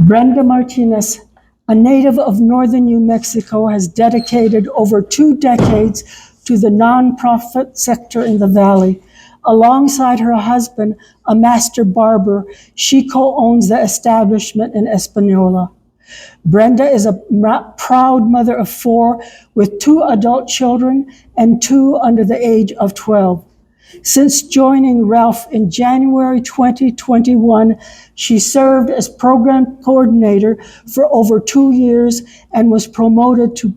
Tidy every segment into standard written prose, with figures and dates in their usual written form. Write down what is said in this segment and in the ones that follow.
Brenda Martinez, a native of northern New Mexico, has dedicated over 2 decades to the nonprofit sector in the valley. Alongside her husband, a master barber, she co-owns the establishment in Española. Brenda is a proud mother of 4 with 2 adult children and 2 under the age of 12. Since joining RAALP in January 2021, she served as program coordinator for over 2 years and was promoted to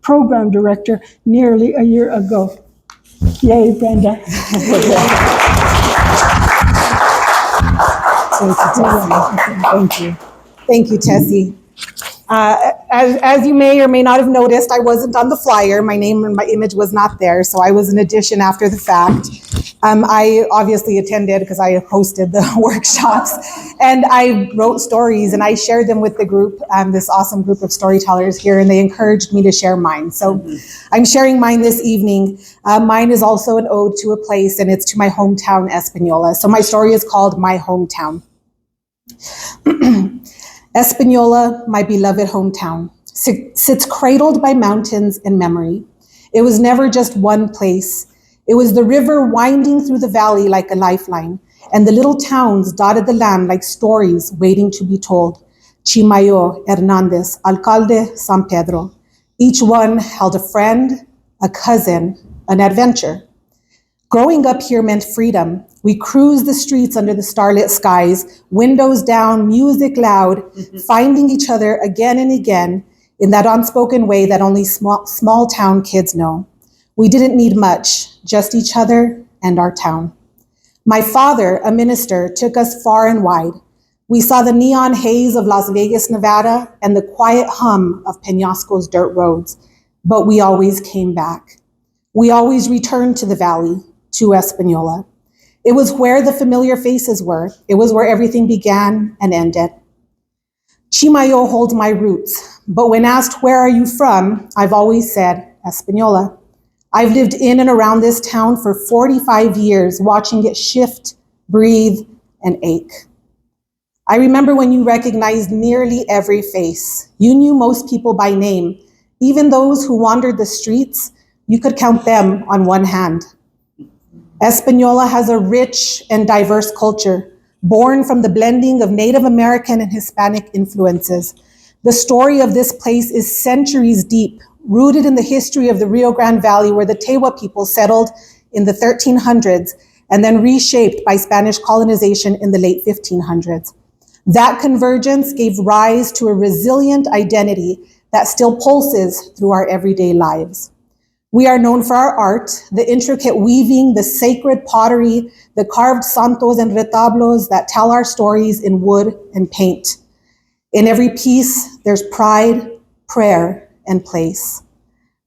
program director nearly a year ago. Yay, Brenda. Thank you. Thank you, Tessie. As you may or may not have noticed, I wasn't on the flyer. My name and my image was not there, so I was an addition after the fact. I obviously attended because I hosted the workshops, and I wrote stories and I shared them with the group, this awesome group of storytellers here, and they encouraged me to share mine. So I'm sharing mine this evening. Mine is also an ode to a place, and it's to my hometown, Española. So my story is called My Hometown. Española, my beloved hometown, sits cradled by mountains and memory. It was never just one place. It was the river winding through the valley like a lifeline, and the little towns dotted the land like stories waiting to be told. Chimayo, Hernandez, Alcalde, San Pedro. Each one held a friend, a cousin, an adventure. Growing up here meant freedom. We cruised the streets under the starlit skies, windows down, music loud, finding each other again and again in that unspoken way that only small town kids know. We didn't need much, just each other and our town. My father, a minister, took us far and wide. We saw the neon haze of Las Vegas, Nevada, and the quiet hum of Peñasco's dirt roads, but we always came back. We always returned to the valley, to Española. It was where the familiar faces were. It was where everything began and ended. Chimayo holds my roots, but when asked, where are you from? I've always said, Española. I've lived in and around this town for 45 years, watching it shift, breathe, and ache. I remember when you recognized nearly every face. You knew most people by name. Even those who wandered the streets, you could count them on one hand. Española has a rich and diverse culture, born from the blending of Native American and Hispanic influences. The story of this place is centuries deep, rooted in the history of the Rio Grande Valley, where the Tewa people settled in the 1300s and then reshaped by Spanish colonization in the late 1500s. That convergence gave rise to a resilient identity that still pulses through our everyday lives. We are known for our art, the intricate weaving, the sacred pottery, the carved santos and retablos that tell our stories in wood and paint. In every piece, there's pride, prayer, and place.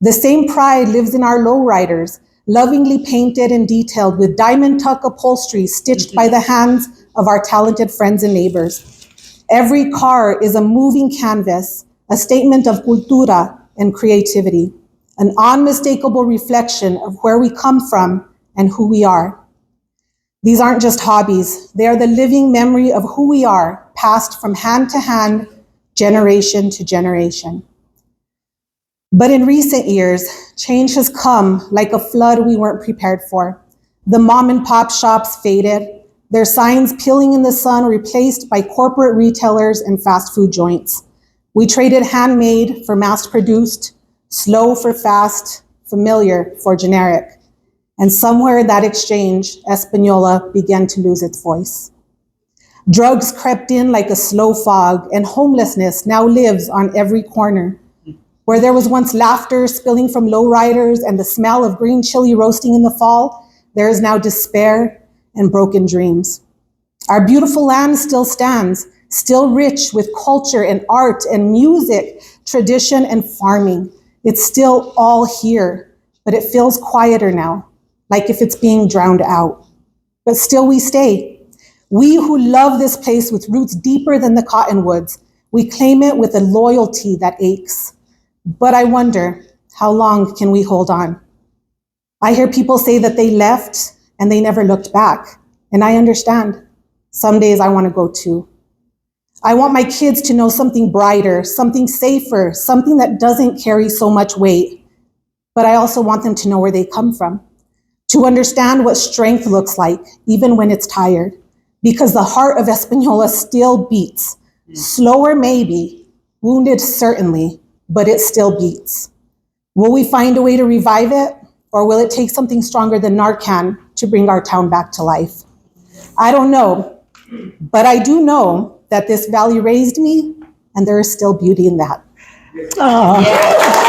The same pride lives in our lowriders, lovingly painted and detailed with diamond tuck upholstery stitched by the hands of our talented friends and neighbors. Every car is a moving canvas, a statement of cultura and creativity, an unmistakable reflection of where we come from and who we are. These aren't just hobbies. They are the living memory of who we are, passed from hand to hand, generation to generation. But in recent years, change has come like a flood we weren't prepared for. The mom and pop shops faded, their signs peeling in the sun replaced by corporate retailers and fast food joints. We traded handmade for mass-produced, slow for fast, familiar for generic. And somewhere in that exchange, Española began to lose its voice. Drugs crept in like a slow fog, and homelessness now lives on every corner. Where there was once laughter spilling from lowriders and the smell of green chili roasting in the fall, there is now despair and broken dreams. Our beautiful land still stands, still rich with culture and art and music, tradition and farming. It's still all here, but it feels quieter now, like if it's being drowned out. But still we stay. We who love this place with roots deeper than the cottonwoods, we claim it with a loyalty that aches. But I wonder, how long can we hold on? I hear people say that they left and they never looked back, and I understand. Some days I want to go too. I want my kids to know something brighter, something safer, something that doesn't carry so much weight. But I also want them to know where they come from, to understand what strength looks like, even when it's tired, because the heart of Española still beats. Slower maybe, wounded certainly, but it still beats. Will we find a way to revive it, or will it take something stronger than Narcan to bring our town back to life? I don't know, but I do know that this valley raised me, and there is still beauty in that. Oh.